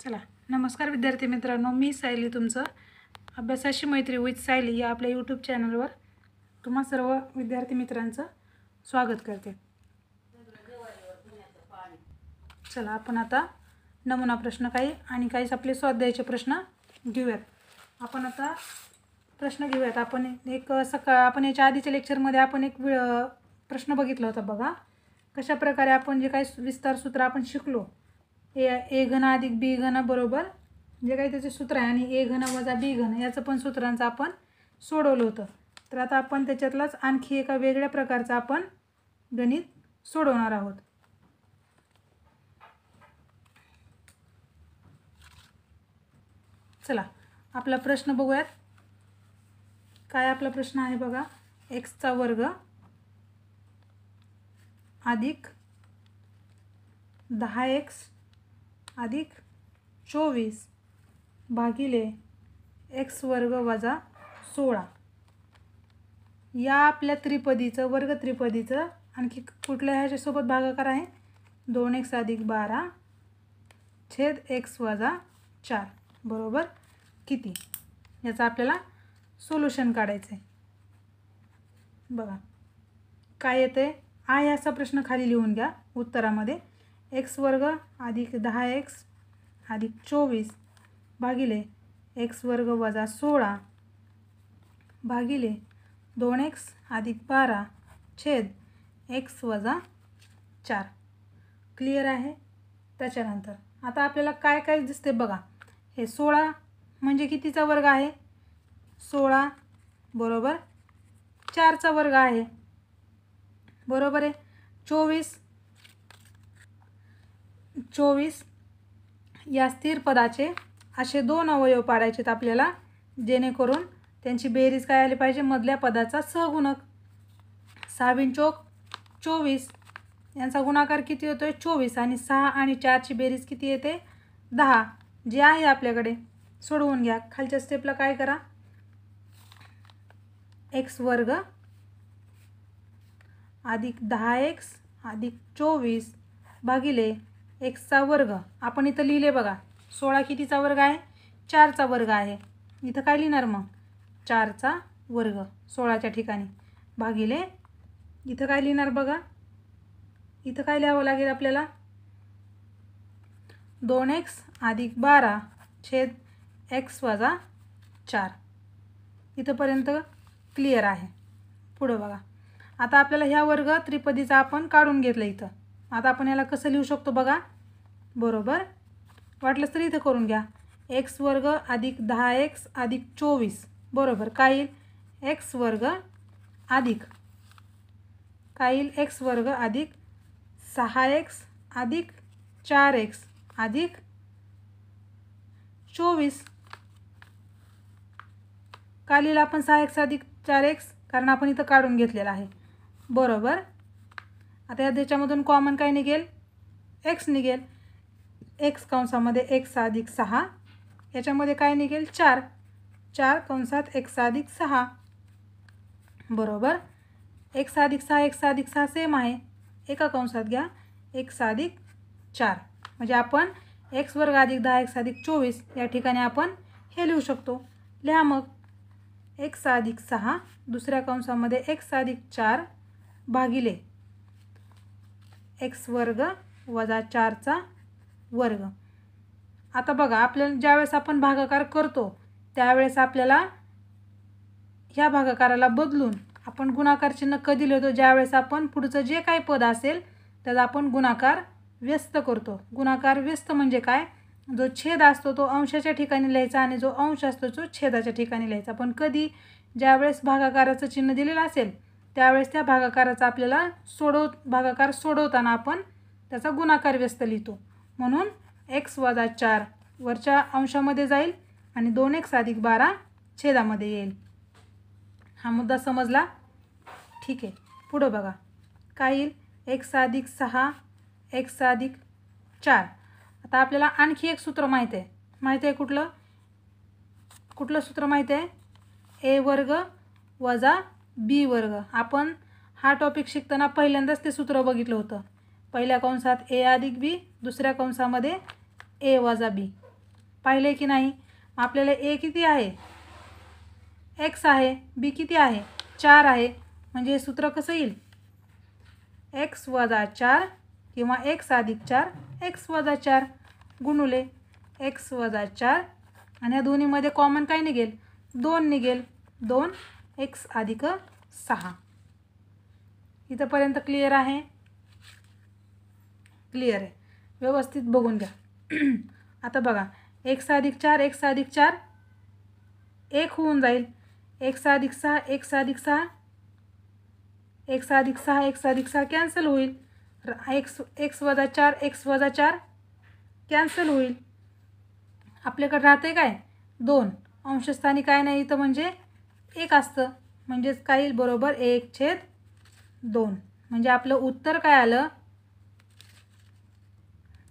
चला, नमस्कार विद्यार्थी मित्रांनो, मी सायली तुमचं अभ्यासाची मैत्री विथ सायली या आपल्या यूट्यूब चॅनलवर तुम्हा सर्व विद्यार्थी मित्रांचं स्वागत करते. चला, आपण आता नमुना प्रश्न काही आणि काहीच आपले स्वाध्यायाचे प्रश्न घेऊयात. आपण आता प्रश्न घेऊयात. आपण याच्या आधीच्या लेक्चरमध्ये आपण एक प्रश्न बघितला होता बघा. कशा प्रकारे आपण जे काही विस्तार सूत्र आपण शिकलो, ए घन अधिक बी घन बरोबर जे काही त्याचे सूत्र आहे आणि ए घन वजा बी घन याचं पण सूत्रांचं आपण सोडवलं होतं. तर आता आपण त्याच्यातलाच आणखी एका वेगळ्या प्रकारचं आपण गणित सोडवणार आहोत. चला, आपला प्रश्न बघूयात. काय आपला प्रश्न आहे बघा. एक्सचा वर्ग अधिक 10x अधिक 24 भागिले x वर्ग वजा 16 या आपल्या त्रिपदीचं वर्ग त्रिपदीचं आणखी कुठल्या ह्याच्यासोबत भागाकार आहे. 2x अधिक 12 छेद x वजा 4 बरोबर किती, याचा आपल्याला सोल्युशन काढायचं आहे. बघा काय येते. आहे असा प्रश्न खाली लिहून घ्या उत्तरामध्ये. एक्स वर्ग अधिक 10x अधिक 24 भागिले एक्स वर्ग वजा 16 भागिले 2x अधिक 12 छेद एक्स वजा 4. क्लिअर आहे. त्याच्यानंतर आता आपल्याला काय काय दिसते बघा. हे 16 म्हणजे कितीचा वर्ग आहे. 16 बरोबर 4चा वर्ग आहे बरोबर आहे. 24 या स्थिर पदाचे असे दोन अवयव पाडायचे आपल्याला, जेणेकरून त्यांची बेरीज काय आली पाहिजे. मधल्या पदाचा सहगुणक. 6 चोक 24 यांचा गुणाकार किती होतोय 24 आणि 6 आणि 4ची बेरीज किती येते 10. जे आहे आपल्याकडे सोडवून घ्या. खालच्या स्टेपला काय करा. एक्स वर्ग अधिक 10x अधिक 24 भागिले एक्सचा वर्ग. आपण इथं लिहिले बघा. 16 कितीचा वर्ग आहे 4चा वर्ग आहे. इथं काय लिहिणार मग 4चा वर्ग 16च्या ठिकाणी भागिले इथं काय लिहिणार बघा. इथं काय लिहावं लागेल आपल्याला 2x अधिक 12 छेद x वजा 4. इथंपर्यंत क्लिअर आहे. पुढं बघा. आता आपल्याला ह्या वर्ग त्रिपदीचा आपण काढून घेतलं इथं. आता आपण याला कसं लिहू शकतो बघा. बरोबर वाटलंच तर इथं करून घ्या. एक्स वर्ग अधिक 10x अधिक 24 बरोबर काय येईल एक्स वर्ग अधिक काय येईल एक्स वर्ग अधिक 6x अधिक 4x अधिक 24. काय लिहिलं आपण 6x अधिक 4x कारण आपण इथं काढून घेतलेलं आहे बरोबर. आता या त्याच्यामधून कॉमन काय निघेल x निघेल. x कंसामध्ये x अधिक 6 याच्यामध्ये काय निघेल 4 कंसात x अधिक 6 बरोबर. x अधिक 6 सेम आहे. एका कंसात घ्या x अधिक 4 म्हणजे आपण x वर्ग अधिक 10x अधिक 24 या ठिकाणी आपण हे लिहू शकतो. लिहा मग x अधिक 6 दुसऱ्या कंसामध्ये x अधिक 4 भागिले x वर्ग वजा 4चा वर्ग. आता बघा आपल्याला ज्यावेळेस आपण भागाकार करतो त्यावेळेस आपल्याला ह्या भागाकाराला बदलून आपण गुणाकार चिन्ह कधी लिहितो ज्यावेळेस आपण पुढचं जे काही पद असेल त्याचा आपण गुणाकार व्यस्त करतो. गुणाकार व्यस्त म्हणजे काय. जो छेद असतो तो अंशाच्या ठिकाणी लिहायचा आणि जो अंश असतो तो छेदाच्या ठिकाणी लिहायचा. पण कधी ज्यावेळेस भागाकाराचं चिन्ह दिलेलं असेल त्यावेळेस त्या भागाकाराचा आपल्याला भागाकार सोडवताना आपण त्याचा गुणाकार व्यस्त लिहितो. म्हणून x वजा 4 वरच्या अंशामध्ये जाईल आणि 2x अधिक 12 छेदामध्ये येईल. हा मुद्दा समजला. ठीक आहे. पुढं बघा काय येईल x अधिक 6 x अधिक 4. आता आपल्याला आणखी एक सूत्र माहीत आहे. कुठलं सूत्र माहीत आहे. ए वर्ग वजा बी वर्ग. आपण हा टॉपिक शिकताना पहिल्यांदाच ते सूत्र बघितलं होतं. पहिल्या कंसात ए अधिक बी दुसऱ्या कंसामध्ये ए वजा बी पाहिले की नाही? आपल्याला ए किती आहे? एक्स आहे. बी किती आहे? 4 आहे. म्हणजे हे सूत्र कसं येईल? एक्स वजा 4 किंवा एक्स अधिक 4 एक्स वजा 4 गुणुले एक्स वजा 4 आणि या दोन्हीमध्ये कॉमन काय निघेल? 2 निघेल. 2 एक्स अधिक 6. इथंपर्यंत क्लिअर आहे? क्लिअर आहे. व्यवस्थित बघून घ्या. आता बघा, एक्स अधिक 4 एक्स अधिक 4 1 होऊन जाईल. एक्स अधिक 6 एक्स अधिक 6 एक्स अधिक 6 एक्स अधिक 6 कॅन्सल होईल. एक्स वजा 4 एक्स वजा 4 कॅन्सल होईल. आपल्याकडे राहते काय? 2. अंशस्थानी काय नाही इथं म्हणजे 1 असतं. म्हणजेच काय येईल? बरोबर 1/2. म्हणजे आपलं उत्तर काय आलं?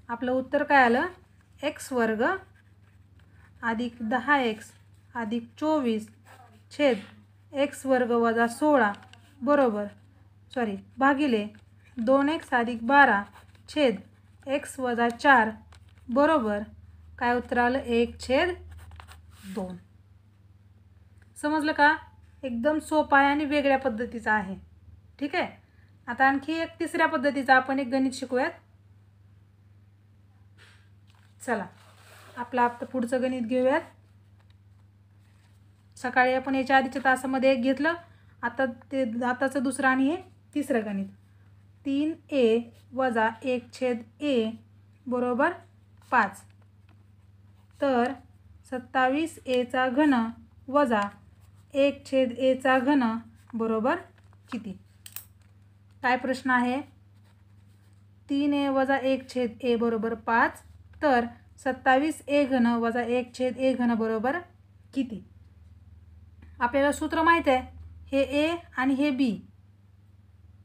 आपलं उत्तर काय आलं? एक्स वर्ग अधिक 10x अधिक 24 छेद एक्स वर्ग वजा 16 बरोबर भागिले 2x अधिक 12 छेद एक्स वजा 4 बरोबर काय उत्तर आलं? 1/2. समजलं का? एकदम सोपा आहे आणि वेगळ्या पद्धतीचा आहे. ठीक आहे. आता आणखी एक तिसऱ्या पद्धतीचा आपण एक गणित शिकूयात. चला आपलं पुढचं गणित घेऊयात. सकाळी आपण याच्या आधीच्या तासामध्ये एक घेतलं. आताचं दुसरं आणि हे तिसरं गणित. 3a वजा 1/a बरोबर 5. तर 27a चा घन वजा 1/a चा घन बरोबर किती? काय प्रश्न आहे? 3a वजा 1/a बरोबर 5. तर 27a घन वजा 1/a घन बरोबर किती? आपल्याला सूत्र माहीत आहे. हे ए आणि हे बी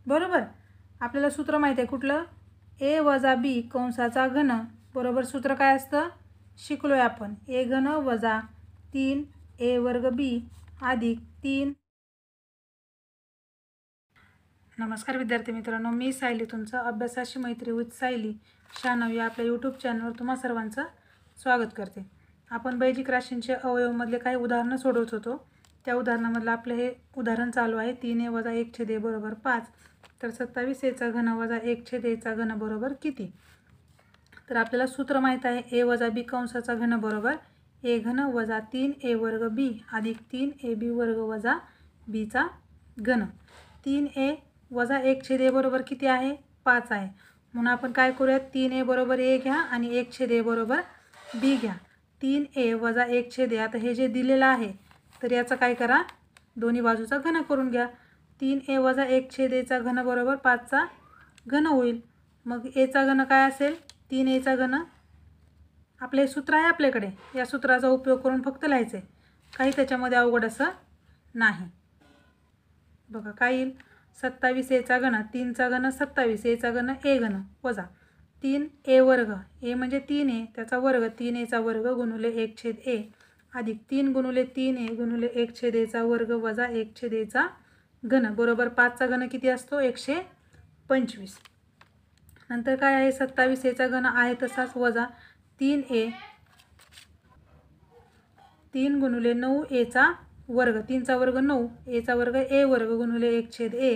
बरोबर. आपल्याला सूत्र माहीत आहे कुठलं? ए वजा बी कंसाचा घन बरोबर सूत्र काय असतं? शिकलोय आपण. ए घन वजा 3a वर्ग बी अधिक 3. नमस्कार विद्यार्थी मित्रांनो, मी सायली, तुमचं अभ्यासाची मैत्री विथ सायली 96 या आपल्या यूट्यूब चॅनलवर तुम्हा सर्वांचं स्वागत करते. आपण बेजिक राशींचे अवयवमधले काही उदाहरणं सोडवत होतो. त्या उदाहरणामधलं आपलं हे उदाहरण चालू आहे. 3a वजा 1/a बरोबर 5. तर 27a चा घन वजा 1/a चा घन बरोबर किती? तर आपल्याला सूत्र माहीत आहे. ए वजा बी कंसाचा घन बरोबर ए घन वजा 3a वर्ग बी अधिक 3ab वर्ग वजा बीचा घन. 3a वजा 1/a बरोबर किती आहे? 5 आहे. म्हणून आपण काय करूयात? 3a बरोबर a घ्या आणि 1/a बरोबर b घ्या. 3a वजा 1/a आता हे जे दिलेलं आहे तर याचा काय करा? दोन्ही बाजूचा घन करून घ्या. 3a वजा 1/a चा घन बरोबर 5 चा घन होईल. मग a चा घन काय असेल? 3a चा घन. आपले सूत्र आहे आपल्याकडे. या सूत्राचा उपयोग करून फक्त लिहायचे. काही त्याच्यामध्ये अवघड असं नाही. बघा काय येईल? 27a चा घन 3 चा घन 27 a चा घन a घन वजा 3a वर्ग a म्हणजे 3a त्याचा वर्ग 3a चा वर्ग गुणुले 1/a अधिक 3 गुणुले 3a गुणुले 1/a चा वर्ग वजा 1/a चा घन बरोबर 5 चा घन किती असतो? 125. नंतर काय आहे? 27a चा घन आहे तसाच वजा 3a 3 गुणुले 9a चा वर्ग 3 चा वर्ग 9 a चा वर्ग a वर्ग गुणुले 1/a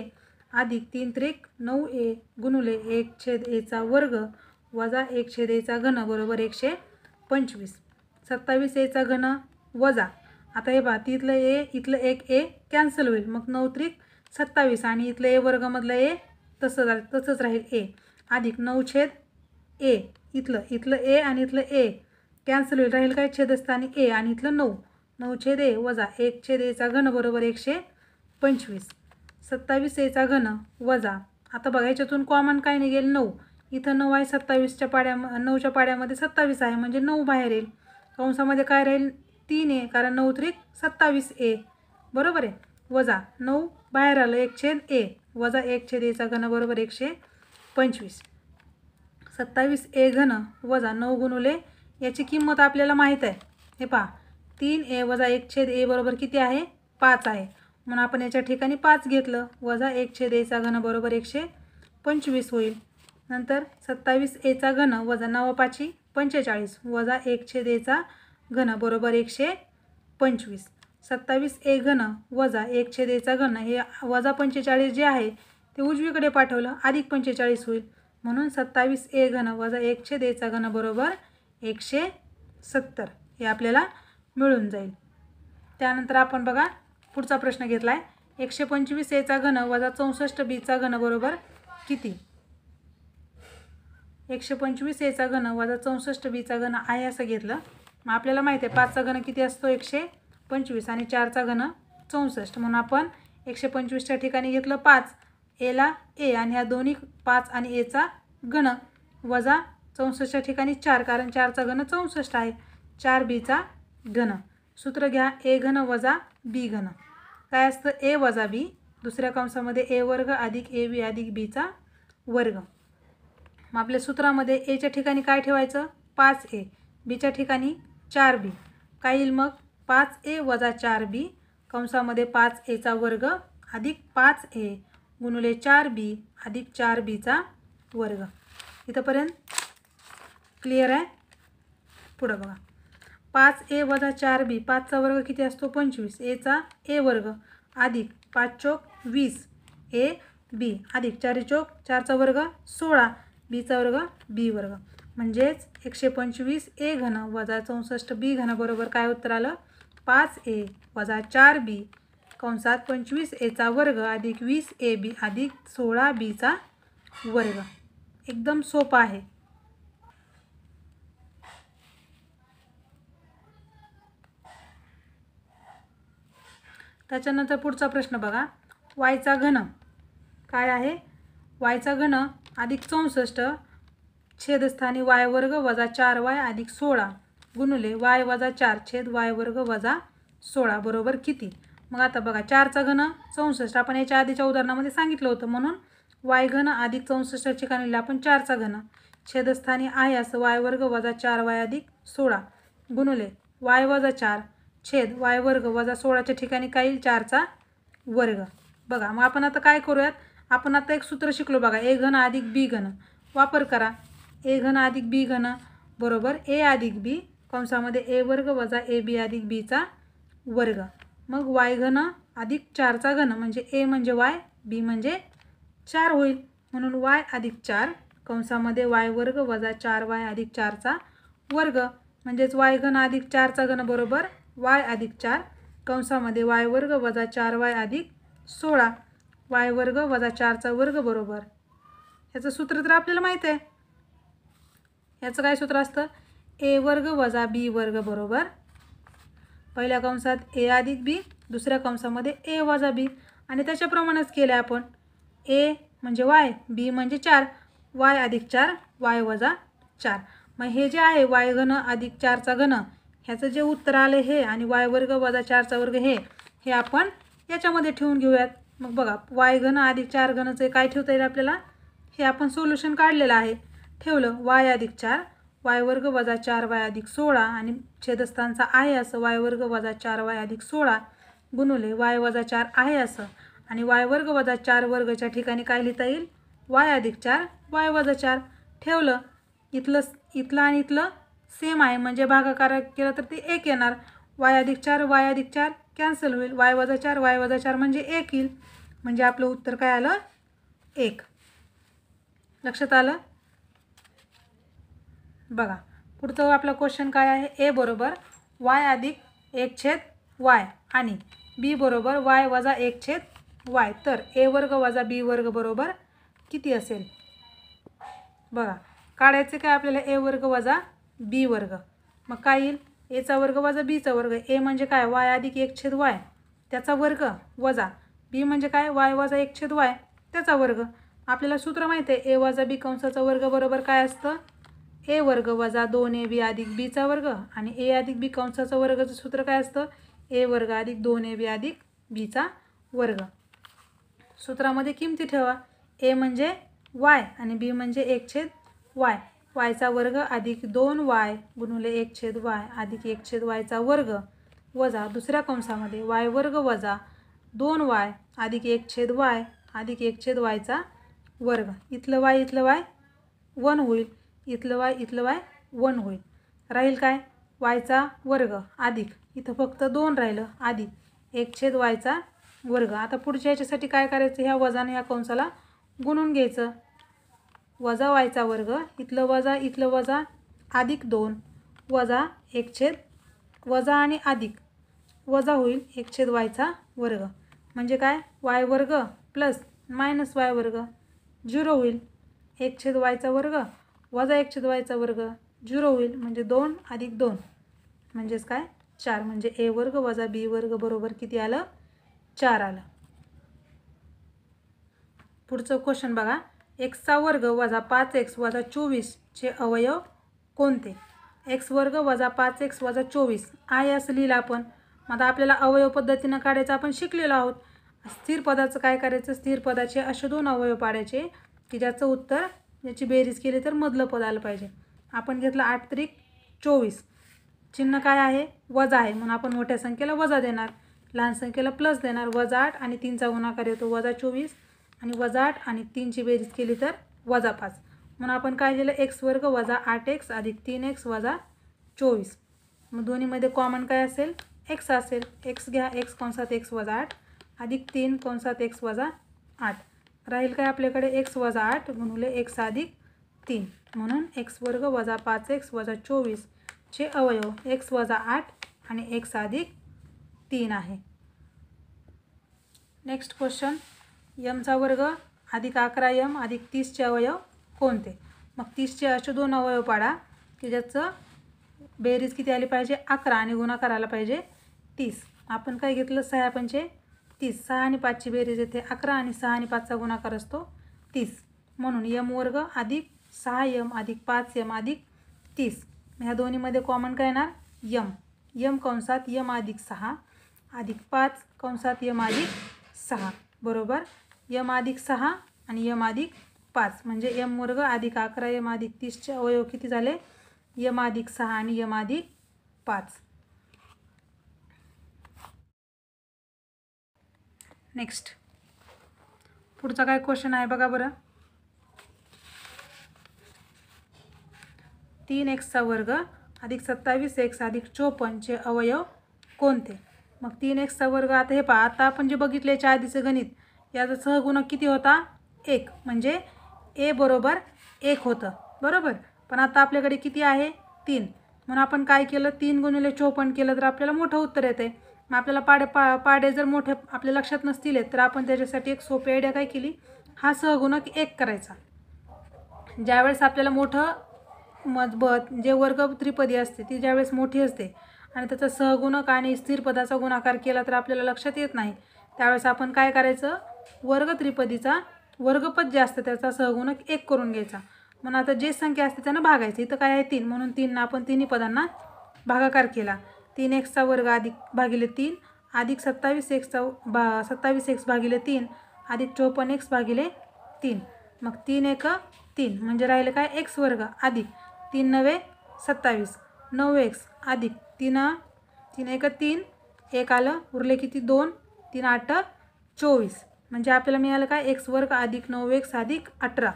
अधिक 3 त्रिक 9a गुणुले 1/a चा वर्ग वजा 1/a चा घन बरोबर 125. 27a चा घन वजा आता हे पहा इथलं a इथलं एक a कॅन्सल होईल. मग 9 त्रिक 27 आणि इथलं a वर्गमधलं a तसंच राहील a अधिक 9/a इथलं a आणि इथलं a कॅन्सल होईल. राहील काय? छेदस्थानी a आणि इथलं 9/a वजा 1/a चा घन बरोबर 125. 27a चा घन वजा आता बघा याच्यातून कॉमन काय निघेल? 9. इथं 9 आहे. 27च्या पाड्या 9च्या पाड्यामध्ये 27 आहे म्हणजे 9 बाहेर येईल. कंसामध्ये काय राहील? 3a कारण 9 त्रिक 27a बरोबर आहे. वजा 9 बाहेर आलं 1/a वजा 1/a चा घन बरोबर 125. 27a घन वजा 9 गुणुले याची किंमत आपल्याला माहीत आहे. हे पहा 3a वजा 1/a बरोबर किती आहे? 5 आहे. म्हणून आपण याच्या ठिकाणी 5 घेतलं. वजा 1/a चा घन बरोबर 125 होईल. नंतर 27a घन वजा 9 45 वजा 1/a घन बरोबर 125. 27a घन वजा 1/a घन हे वजा 45 जे आहे ते उजवीकडे पाठवलं अधिक 45 होईल, म्हणून 27a घन वजा 1/a घन बरोबर 170 हे आपल्याला मिळून जाईल. त्यानंतर आपण बघा पुढचा प्रश्न घेतला आहे 125a घन वजा 64b घन बरोबर किती. 125a घन वजा 64b घन आहे असं घेतलं. मग आपल्याला माहिती आहे 5चा घन किती असतो 125 आणि 4चा घन 64, म्हणून आपण 125च्या ठिकाणी घेतलं 5, एला ए आणि ह्या दोन्ही 5 आणि एचा घन वजा 64च्या ठिकाणी 4 कारण 4चा घन 64 आहे, 4bचा घन. सूत्र घ्या ए घन वजा बी घन. काय असतं ए वजा बी, दुसऱ्या कंसामध्ये ए वर्ग अधिक ए बी अधिक बीचा वर्ग. मग आपल्या सूत्रामध्ये एच्या ठिकाणी काय ठेवायचं 5a, बीच्या ठिकाणी 4b. काय येईल मग 5a वजा 4b कंसामध्ये 5aचा वर्ग अधिक 5a गुणिले 4b अधिक 4bचा वर्ग. इथंपर्यंत क्लिअर आहे. पुढं बघा 5a वजा 4b 5चा वर्ग किती असतो 25, एचा ए वर्ग अधिक 5 चौक 20 ए बी अधिक 4 चौक 4चा वर्ग 16 बीचा वर्ग बी वर्ग. म्हणजेच 125a घन वजा 64b घन बरोबर काय उत्तर आलं 5a वजा 4b कंसात 25aचा वर्ग अधिक 20ab अधिक 16bचा वर्ग. एकदम सोपा आहे. त्याच्यानंतर पुढचा प्रश्न बघा वायचा घन काय आहे. वायचा घन अधिक 64 छेदस्थानी वाय वर्ग वजा 4y अधिक 16 गुणिले वाय वजा 4 छेद वाय वर्ग वजा 16 बरोबर किती. मग आता बघा 4चा घन 64 आपण याच्या आधीच्या उदाहरणामध्ये सांगितलं होतं, म्हणून वाय घन अधिक 64 ठिकाणी आपण 4चा घन छेदस्थानी आहे असं वाय वर्ग वजा 4y अधिक 16 गुणिले वाय वजा 4 छेद वाय वर्ग वजा 16च्या ठिकाणी काय येईल 4चा वर्ग. बघा मग आपण आता काय करूयात, आपण आता एक सूत्र शिकलो बघा ए घन अधिक बी घन. वापर करा ए घन अधिक बी घन बरोबर ए अधिक बी कंसामध्ये ए वर्ग वजा ए बी अधिक बीचा वर्ग. मग वाय घन अधिक 4चा घन म्हणजे ए म्हणजे वाय बी म्हणजे 4 होईल, म्हणून वाय अधिक 4 कंसामध्ये वाय वर्ग वजा 4y अधिक 4चा वर्ग. म्हणजेच वाय घन अधिक 4चा घन बरोबर वाय अधिक 4 कंसामध्ये वाय वर्ग वजा 4y अधिक 16 वाय वर्ग वजा 4चा वर्ग बरोबर. याचं सूत्र तर आपल्याला माहीत आहे. याचं काय सूत्र असतं ए वर्ग वजा बी वर्ग बरोबर पहिल्या कंसात ए अधिक बी दुसऱ्या कंसामध्ये ए वजा बी आणि त्याच्याप्रमाणेच केलं आपण. ए म्हणजे वाय बी म्हणजे 4 वाय अधिक 4 वाय वजा 4. मग हे जे आहे वाय घन अधिक 4चा घन ह्याचं जे उत्तर आलं हे आणि वाय वर्ग वजा 4चा वर्ग हे आपण याच्यामध्ये ठेवून घेऊयात. मग बघा वाय घन अधिक 4 घनचं काय ठेवता येईल आपल्याला, हे आपण सोल्युशन काढलेलं आहे. ठेवलं वाय अधिक 4 वाय वर्ग वजा 4y अधिक 16 आणि छेदस्थानचा आहे असं वाय वर्ग वजा 4y अधिक 16 गुणिले वाय वजा 4 आहे असं आणि वाय वर्ग वजा 4 वर्गच्या ठिकाणी काय लिहिता येईल वाय अधिक 4 वाय वजा 4. ठेवलं इथलं आणि इथलं सेम आहे म्हणजे भागाकार केला तर ते 1 येणार. वाय अधिक 4 कॅन्सल होईल, वाय वजा 4 म्हणजे 1 येईल, म्हणजे आपलं उत्तर काय आलं 1. लक्षात आलं. बघा पुढचं आपला क्वेश्चन काय आहे ए बरोबर वाय अधिक 1/y आणि बी बरोबर वाय वजा 1/y. तर ए वर्ग वजा बी वर्ग बरोबर किती असेल. बघा काढायचे काय आपल्याला ए वर्ग वजा बी वर्ग. मग काय येईल एचा वर्ग वजा बीचा वर्ग. ए म्हणजे काय वाय अधिक 1/y त्याचा वर्ग वजा बी म्हणजे काय वाय वजा 1/y त्याचा वर्ग. आपल्याला सूत्र माहिती आहे ए वजा बी कंसाचा वर्ग बरोबर काय असतं ए वर्ग वजा 2ab अधिक बीचा वर्ग आणि ए अधिक बी कंसाचा वर्गाचं सूत्र काय असतं ए वर्ग अधिक 2ab अधिक बीचा वर्ग. सूत्रामध्ये किमती ठेवा ए म्हणजे वाय आणि बी म्हणजे 1/y. वायचा वर्ग अधिक 2y गुणिले 1/y अधिक 1/yचा वर्ग वजा दुसऱ्या कंसामध्ये वाय वर्ग वजा 2y अधिक 1/y अधिक 1/yचा वर्ग. इथलं y 1 होईल, इथलं y 1 होईल. राहील काय वायचा वर्ग अधिक इथं फक्त 2 राहिलं अधिक 1/yचा वर्ग. आता पुढच्या याच्यासाठी काय करायचं, ह्या वजाने ह्या कंसाला गुणून घ्यायचं. वजा वायचा वर्ग इथलं वजा अधिक 2 वजा 1 वजा आणि अधिक वजा होईल 1/yचा वर्ग. म्हणजे काय y वर्ग प्लस मायनस y वर्ग 0 होईल. 1/yचा वर्ग वजा 1/yचा वर्ग 0 होईल. म्हणजे 2 अधिक 2 म्हणजेच काय 4. म्हणजे a वर्ग वजा b वर्ग बरोबर किती आलं 4 आलं. पुढचं क्वेश्चन बघा. एक्सचा वर्ग वजा 5x वजा 24चे अवयव कोणते. एक्स वर्ग वजा 5x वजा 24 आहे असं लिहिलं आपण. मग आता आपल्याला अवयव पद्धतीनं काढायचं आपण शिकलेलो आहोत. स्थिर पदाचं काय करायचं, स्थिर पदाचे असे 2 अवयव पाडायचे की ज्याचं उत्तर याची बेरीज केली तर मधलं पद आलं पाहिजे. आपण घेतलं 8 त्रिक 24, चिन्ह काय आहे वजा आहे म्हणून आपण मोठ्या संख्येला वजा देणार, लहान संख्येला प्लस देणार. वजा 8 आणि 3चा गुणाकार येतो वजा 24 आणि वजा 8 आणि 3ची बेरीज केली तर वजा 5. म्हणून आपण काय लिहिलं एक्स वर्ग वजा 8x अधिक 3x वजा 24. मग दोन्हीमध्ये कॉमन काय असेल एक्स असेल. एक्स घ्या, एक्स कंसात x वजा 8 अधिक 3 कंसात x वजा 8. राहील काय आपल्याकडे x वजा 8 गुणिले x अधिक 3. म्हणून x वर्ग वजा 5x वजा 24चे अवयव x वजा 8 आणि x अधिक 3 आहे. Next question. यमचा वर्ग अधिक 11m अधिक 30चे अवयव कोणते. मग 30चे असे 2 अवयव पाडा की ज्याचं बेरीज किती आली पाहिजे 11 आणि गुणाकार आला पाहिजे 30. आपण काय घेतलं 6 पंचे 30, 6 आणि 5ची बेरीज येते 11 आणि 6 आणि 5चा गुणाकार असतो 30. म्हणून यम वर्ग अधिक 6m अधिक 5m अधिक 30. ह्या दोन्हीमध्ये कॉमन काय येणार यम कंसात यम अधिक 6 अधिक 5 कंसात यम अधिक 6 बरोबर यम अधिक 6 आणि यम अधिक 5. म्हणजे यम वर्ग अधिक 11m अधिक 30चे अवयव किती झाले यम अधिक 6 आणि यम अधिक 5. नेक्स्ट पुढचा काय क्वेश्चन आहे बघा बरं. 3x वर्ग अधिक 27x अधिक 54चे अवयव कोणते. मग 3x वर्ग आता हे पहा, आता आपण जे बघितले याच्या आधीचं गणित याचा सहगुणक किती होता 1 म्हणजे a बरोबर 1 होतं बरोबर. पण आता आपल्याकडे किती आहे 3 म्हणून आपण काय केलं 3 गुणिले 54 केलं तर आपल्याला मोठं उत्तर येते. मग आपल्याला पाडे जर मोठे आपल्या लक्षात नसतील तर आपण त्याच्यासाठी एक सोपी आयडिया काय केली, हा सहगुणक 1 करायचा. ज्यावेळेस आपल्याला मोठं मजबूत जे वर्ग त्रिपदी असते ती ज्यावेळेस मोठी असते आणि त्याचा सहगुणक आणि स्थिर पदाचा गुणाकार केला तर आपल्याला लक्षात येत नाही, त्यावेळेस आपण काय करायचं वर्ग त्रिपदीचा वर्गपद जे असतं त्याचा सहगुणक 1 करून घ्यायचा. म्हणून आता जे संख्या असते त्यांना भागायचं. इथं काय आहे 3 म्हणून 3 आपण तिन्ही पदांना भागाकार केला. 3x वर्ग अधिक भागिले 3 अधिक 27x भागिले 3 अधिक 54x भागिले 3. मग 3 1 3 म्हणजे राहिले काय x वर्ग अधिक 3 9 27 9x अधिक 3 1 3 1 आलं उरले किती 2 3 8 24. म्हणजे आपल्याला मिळालं काय x वर्ग अधिक 9x अधिक 18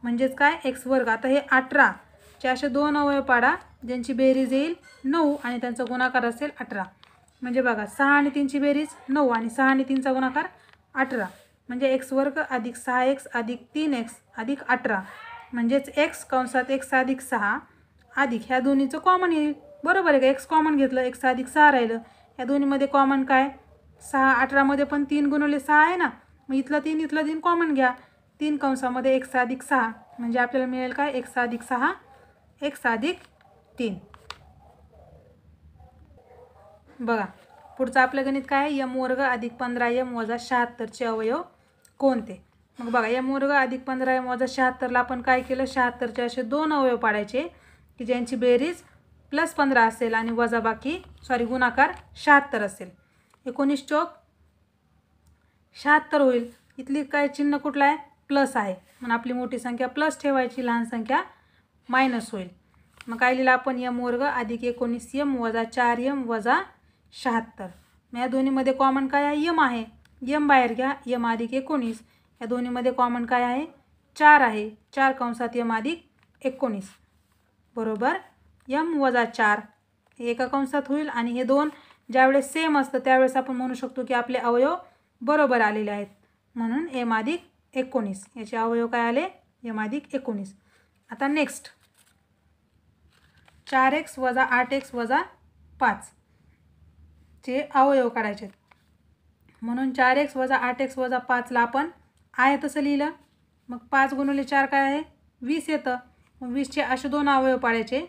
म्हणजेच काय x वर्ग. आता हे 18चे असे 2 अवयव पाडा ज्यांची बेरीज येईल 9 आणि त्यांचा गुणाकार असेल 18. म्हणजे बघा 6 आणि 3ची बेरीज 9 आणि 6 आणि 3चा गुणाकार 18 म्हणजे x वर्ग अधिक 6x अधिक 3x अधिक 18 म्हणजेच x कंसात x अधिक 6 अधिक ह्या दोन्हीचं कॉमन येईल बरोबर आहे का. x कॉमन घेतलं x अधिक 6 राहिलं. ह्या दोन्हीमध्ये कॉमन काय 6 18मध्ये पण 3 गुणिले 6 आहे ना, मग इथलं 3 कॉमन घ्या. 3 कंसामध्ये x अधिक 6 म्हणजे आपल्याला मिळेल काय x अधिक 6 x अधिक 3. बघा पुढचं आपलं गणित काय आहे यम वर्ग अधिक 15m वजा 76चे अवयव कोणते. मग बघा यम वर्ग अधिक 15m वजा 76ला आपण काय केलं 76चे असे 2 अवयव पाडायचे की ज्यांची बेरीज +15 असेल आणि वजा गुणाकार 76 असेल. 19 चौक 76 होईल. इथली काय चिन्ह कुठलं आहे प्लस आहे म्हणून आपली मोठी संख्या प्लस ठेवायची, लहान संख्या मायनस होईल. मग काय लिहिलं आपण यम वर्ग अधिक 19m वजा 4m वजा 76. मग या दोन्हीमध्ये कॉमन काय आहे यम आहे, यम बाहेर घ्या. यम अधिक 19 या दोन्हीमध्ये कॉमन काय आहे 4 आहे. 4 कंसात यम अधिक 19 बरोबर m वजा 4 हे एका कंसात होईल आणि हे दोन ज्यावेळेस सेम असतं त्यावेळेस आपण म्हणू शकतो की आपले अवयव बरोबर आलेले आहेत, म्हणून m अधिक 19 याचे अवयव काय आले m अधिक 19. आता नेक्स्ट 4x वजा 8x वजा 5 चे अवयव काढायचे आहेत. म्हणून 4x वजा 8x वजा 5ला आपण आहे तसं लिहिलं, मग 5 गुणिले 4 काय आहे 20 येतं. मग 20चे असे दोन अवयव पाडायचे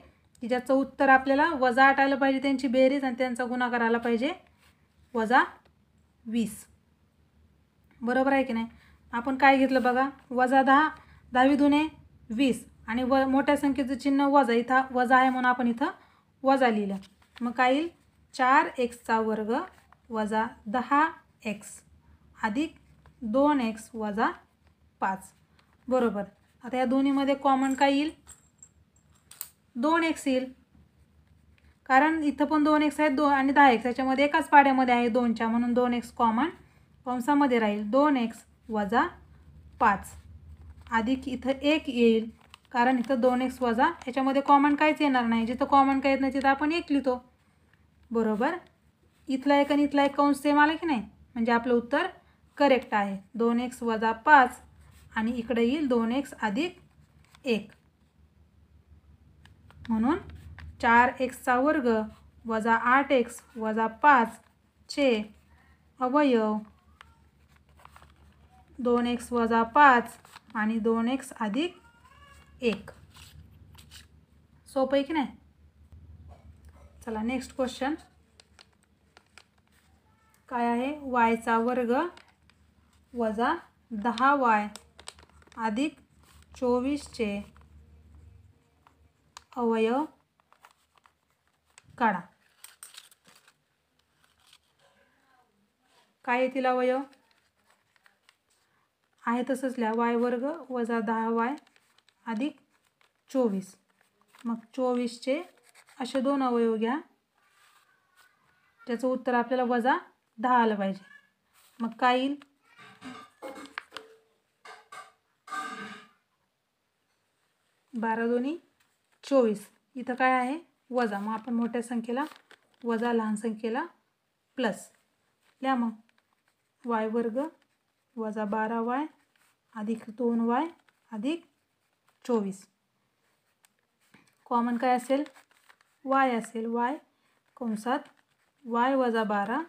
की ज्याचं उत्तर आपल्याला वजा 8 आलं पाहिजे त्यांची बेरीज आणि त्यांचा गुणाकार आला पाहिजे वजा 20. बरोबर आहे की नाही. आपण काय घेतलं बघा वजा 10 10 दुने 20 आणि मोठ्या संख्येचं चिन्ह वजा, इथं वजा आहे म्हणून आपण इथं वजा लिहिलं. मग काय येईल 4x वर्ग वजा 10x अधिक 2x वजा 5 बरोबर. आता या दोन्हीमध्ये कॉमन काय येईल 2x येईल, कारण इथं पण 2x आहेत 2 आणि 10x याच्यामध्ये एकाच पाड्यामध्ये आहे 2च्या, म्हणून 2x कॉमन कंसामध्ये राहील 2x वजा 5 अधिक इथं 1 येईल, कारण इथं 2x वजा याच्यामध्ये कॉमन काहीच येणार नाही, जिथं कॉमन काय येत नाही तिथं आपण 1 लिहितो बरोबर. इथला एक आणि इथला एक कंस सेम आला की नाही, म्हणजे आपलं उत्तर करेक्ट आहे 2x वजा 5 आणि इकडे येईल 2x अधिक 1, म्हणून 4x वर्ग वजा 8x वजा 5 चे अवयव 2x वजा 5 आणि 2x अधिक 1. सोपं आहे की नाही. चला नेक्स्ट क्वेश्चन काय आहे y वर्ग वजा 10y अधिक 24 चे अवयव काढा. काय येतील अवयव आहे तसंच लिहा y वर्ग वजा 10y अधिक 24. मग 24चे असे दोन अवयव घ्या त्याचं उत्तर आपल्याला वजा 10 आलं पाहिजे. मग काय येईल 12 दोन्ही 24, इथं काय आहे वजा, मग आपण मोठ्या संख्येला वजा लहान संख्येला प्लस लिहा. मग y वर्ग वजा 12y अधिक 2y अधिक 24 कॉमन काय असेल y असेल, y कंसात y वजा 12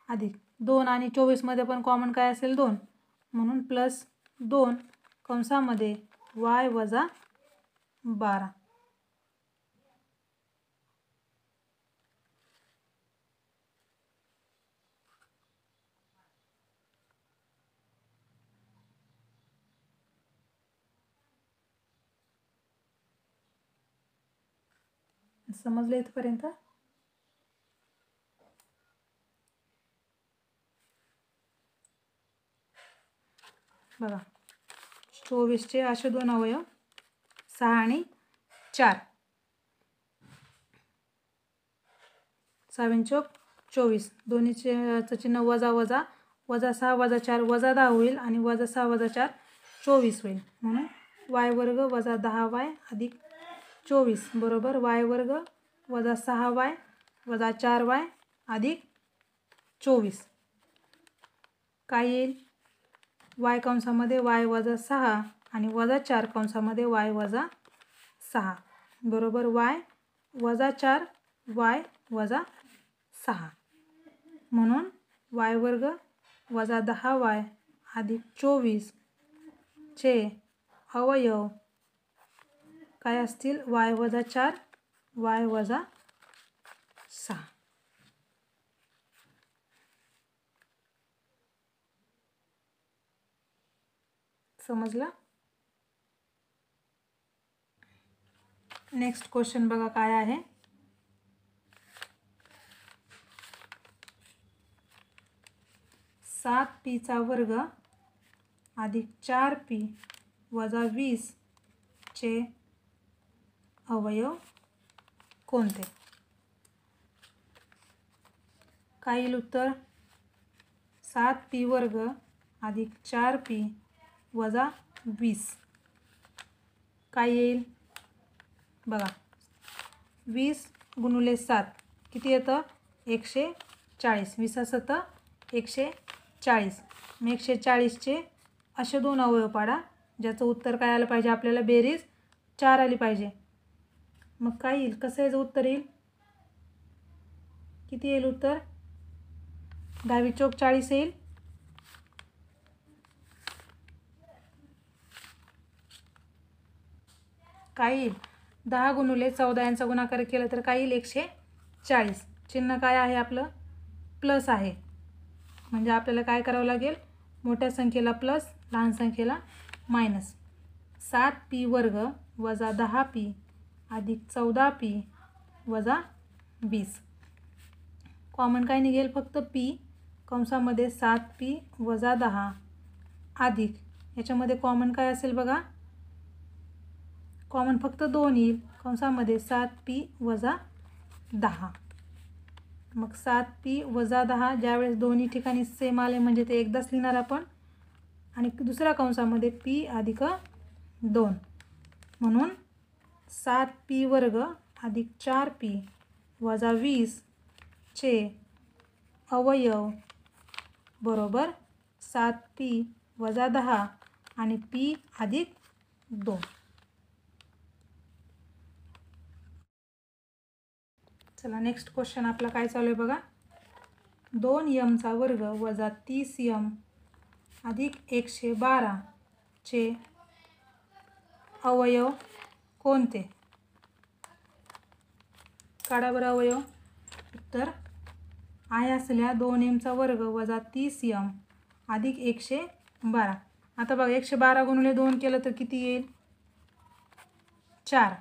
अधिक 2 आणि 24मध्ये पण कॉमन काय असेल 2, म्हणून प्लस 2 कंसामध्ये y वजा 12. समजलं इथपर्यंत. बघा 24चे असे दोन अवयव 6 आणि 4, 6 चौक 24, दोन्हीचे चिन्ह वजा वजा वजा 6 वजा 4 वजा 10 होईल आणि वजा 6 वजा 4 24 होईल, म्हणून y वर्ग वजा 10y अधिक 24 बरोबर y वर्ग वजा 6y वजा 4y अधिक 24. काय येईल y कंसामध्ये y वजा 6 आणि वजा 4 कंसामध्ये y वजा 6 बरोबर y वजा 4 y वजा 6, म्हणून y वर्ग वजा 10y अधिक 24 चे अवयव काय असतील y वजा 4 y वजा 6. समजलं. नेक्स्ट क्वेश्चन बघा काय आहे 7p वर्ग अधिक 4p वजा 20 चे अवयव कोणते. काय येईल उत्तर 7p वर्ग अधिक 4p वजा 20. काय येईल बघा 20 गुणुले 7 किती येतं 140. 20 7 140. मग 140चे असे 2 अवयव पाडा ज्याचं उत्तर काय आलं पाहिजे आपल्याला बेरीज 4 आली पाहिजे. मग काय येईल कसं याचं उत्तर येईल किती येईल उत्तर 10 चौक 40 येईल. काय येईल 10 गुणुले 14 यांचा गुणाकार केला तर काय येईल 140. चिन्ह काय आहे आपलं प्लस आहे म्हणजे आपल्याला काय करावं लागेल मोठ्या संख्येला प्लस लहान संख्येला मायनस. 7p वर्ग वजा 10p अधिक 14p वजा 20. कॉमन काय निघेल फक्त p कंसामध्ये 7p वजा 10 अधिक याच्यामध्ये कॉमन काय असेल बघा कॉमन फक्त 2 येईल कंसामध्ये 7p वजा 10. मग 7p वजा 10 ज्यावेळेस दोन्ही ठिकाणी सेम आले म्हणजे ते एकदाच लिहिणार आपण आणि दुसऱ्या कंसामध्ये p अधिक 2 म्हणून 7p वर्ग अधिक 4p वजा 20 चे अवयव बरोबर 7p वजा 10 आणि p अधिक 2. चला नेक्स्ट क्वेश्चन आपला काय चालू आहे बघा 2m वर्ग वजा 30m अधिक 112 चे अवयव कोणते काढा बरं अवयव. उत्तर आहे असल्या 2m वर्ग वजा 30m अधिक 112. आता बघा 112 गुणिले 2 केलं तर किती येईल 4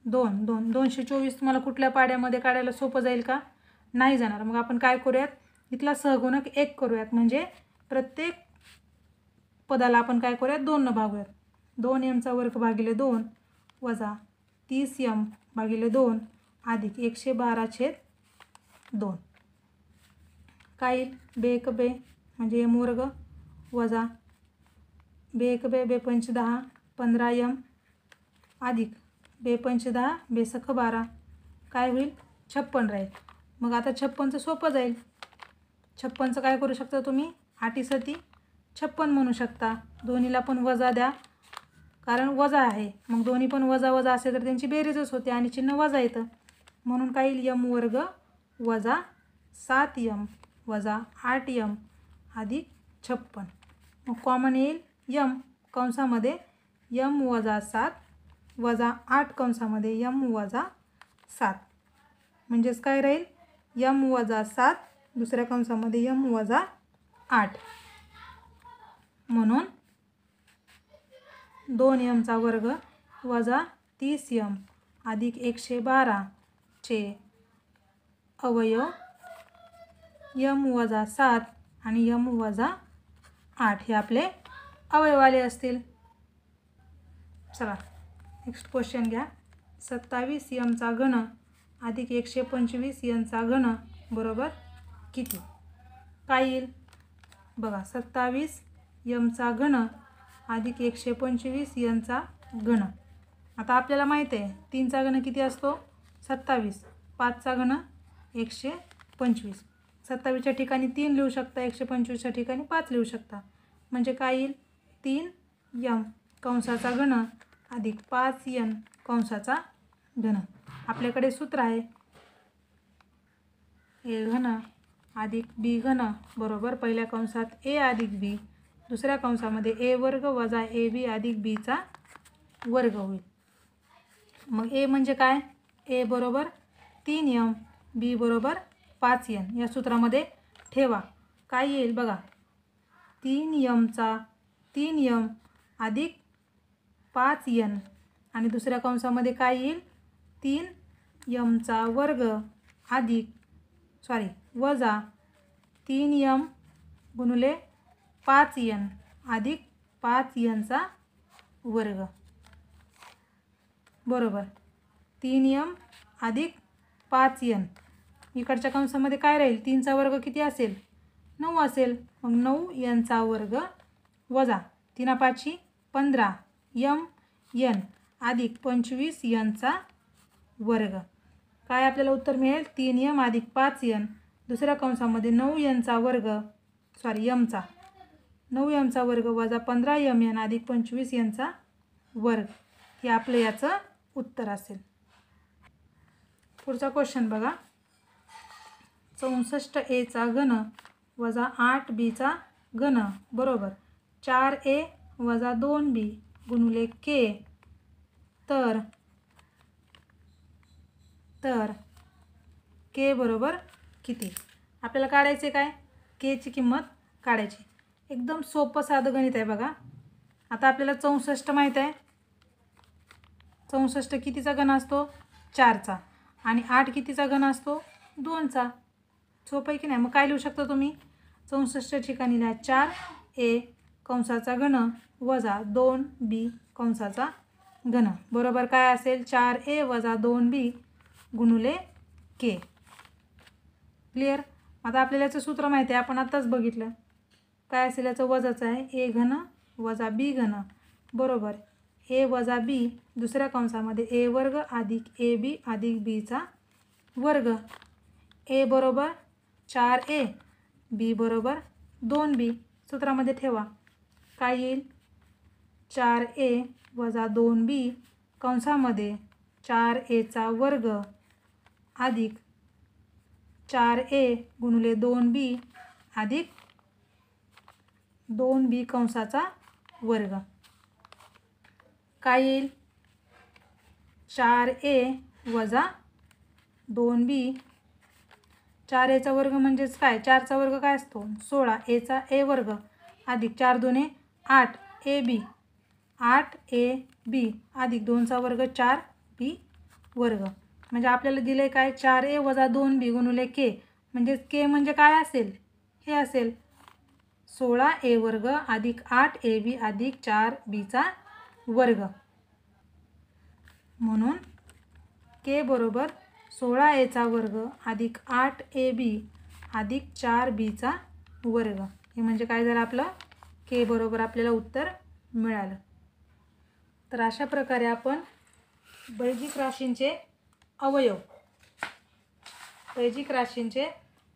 2 2 224 तुम्हाला कुठल्या पाड्यामध्ये काढायला सोपं जाईल का नाही जाणार. मग आपण काय करूयात इथला सहगुणक 1 करूयात म्हणजे प्रत्येक पदाला आपण काय करूयात 2 न भागूयात. 2m वर्ग भागिले 2 वजा 30m भागिले 2 अधिक 112/2 काय येईल बे एक बे म्हणजे m वर्ग वजा बे एक बे बे पंच 10 15m अधिक बे पंच 10 बे सख 12 काय होईल 56 राहील. मग आता 56चं सोपं जाईल 56चं काय करू शकता तुम्ही 8 सती 56 म्हणू शकता. दोन्हीला पण वजा द्या कारण वजा आहे मग दोन्ही पण वजा वजा असेल तर त्यांची बेरीजच होते आणि चिन्ह वजा येतं म्हणून काय येईल m वर्ग वजा 7m वजा 8m अधिक 56. मग कॉमन येईल m कंसामध्ये m वजा 7 वजा 8 कंसामध्ये m वजा 7 म्हणजेच काय राहील m वजा 7 दुसऱ्या कंसामध्ये m वजा 8 म्हणून 2m वर्ग वजा 30m अधिक 112 चे अवयव m वजा 7 आणि m वजा 8 हे आपले अवयवाले असतील. चला नेक्स्ट क्वेश्चन घ्या 27m घन अधिक 125n घन बरोबर किती काय येईल बघा 27m घन अधिक 125n घन. आता आपल्याला माहिती आहे 3चा घन किती असतो 27 5चा घन 125. 27च्या ठिकाणी 3 लिहू शकता 125च्या ठिकाणी 5 लिहू शकता म्हणजे काय येईल 3m कंसाचा घन अधिक 5n कंसाचा घन. आपल्याकडे सूत्र आहे a घन अधिक b घन बरोबर पहिल्या कंसात a अधिक b दुसऱ्या कंसामध्ये a वर्ग वजा ab अधिक b चा वर्ग होईल. मग a म्हणजे काय a बरोबर 3m b बरोबर 5n या सूत्रामध्ये ठेवा काय येईल बघा 3m अधिक 5n आणि दुसऱ्या कंसामध्ये काय येईल 3m वर्ग अधिक वजा 3m गुणिले 5n अधिक 5n वर्ग बरोबर 3m अधिक 5n. इकडच्या कंसामध्ये काय राहील 3चा वर्ग किती असेल 9 असेल मग 9n वर्ग वजा 3 5 15 m n अधिक 25n वर्ग. काय आपल्याला उत्तर मिळेल 3m अधिक 5n दुसऱ्या कंसामध्ये 9nचा वर्ग यमचा 9mचा वर्ग वजा 15mn अधिक 25nचा वर्ग हे आपलं याचं उत्तर असेल. पुढचा क्वेश्चन बघा. 64a घन वजा 8bचा घन बरोबर 4a वजा 2b गुणिले k तर k बरोबर किती. आपल्याला काढायचे काय k ची किंमत काढायची. एकदम सोपं साधं गणित आहे बघा. आता आपल्याला 64 माहीत आहे. 64 कितीचा घन असतो 4चा आणि 8 कितीचा घन असतो 2चा. सोपं आहे की नाही. मग काय लिहू शकता तुम्ही 64 ठिकाणी लिहा 4a कंसाचा घन वजा 2b कंसाचा घन बरोबर काय असेल 4a वजा 2b गुणिले k. क्लिअर. आता आपल्याला याचं सूत्र माहिती आहे आपण आत्ताच बघितलं. काय असेल याचं वजाचं आहे a घन वजा b घन बरोबर a वजा b दुसऱ्या कंसामध्ये a वर्ग अधिक ab अधिक bचा वर्ग. a बरोबर 4a b बरोबर 2b सूत्रामध्ये ठेवा. काय येईल 4a वजा 2b कंसामध्ये 4aचा वर्ग अधिक 4a गुणिले 2b अधिक 2b कंसाचा वर्ग. काय येईल 4a वजा 2b 4aचा वर्ग म्हणजेच काय 4चा वर्ग काय असतो 16 aचा a वर्ग अधिक 4 दुने 8 ab 8ab अधिक 2चा वर्ग 4b वर्ग. म्हणजे आपल्याला दिले काय 4a वजा 2b गुणिले k म्हणजेच k म्हणजे काय असेल हे असेल 16a वर्ग अधिक 8ab अधिक 4bचा वर्ग. म्हणून k बरोबर 16aचा वर्ग अधिक 8ab अधिक 4bचा वर्ग. हे म्हणजे काय झालं आपलं k बरोबर आपल्याला उत्तर मिळालं. तर अशा प्रकारे आपण बेजिक राशींचे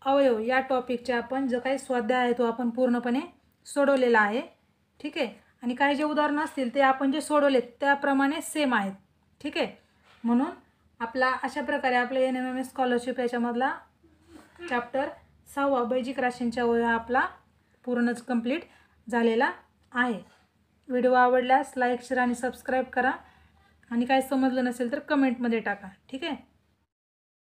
अवयव या टॉपिकचे आपण जो काही स्वाध्याय आहे तो आपण पूर्णपणे सोडवलेला आहे. ठीक आहे. आणि काही जे उदाहरणं असतील ते आपण जे सोडवलेत त्याप्रमाणे सेम आहेत. ठीक आहे. म्हणून आपला अशा प्रकारे आपला NMMS स्कॉलरशिप याच्यामधला चॅप्टर 6 बेजिक राशींच्या अवयव आपला पूर्णच कंप्लीट झालेला आहे. व्हिडिओ आवडल्यास लाईक शेअर आणि सबस्क्राईब करा आणि काही समजलं नसेल तर कमेंटमध्ये टाका. ठीक आहे.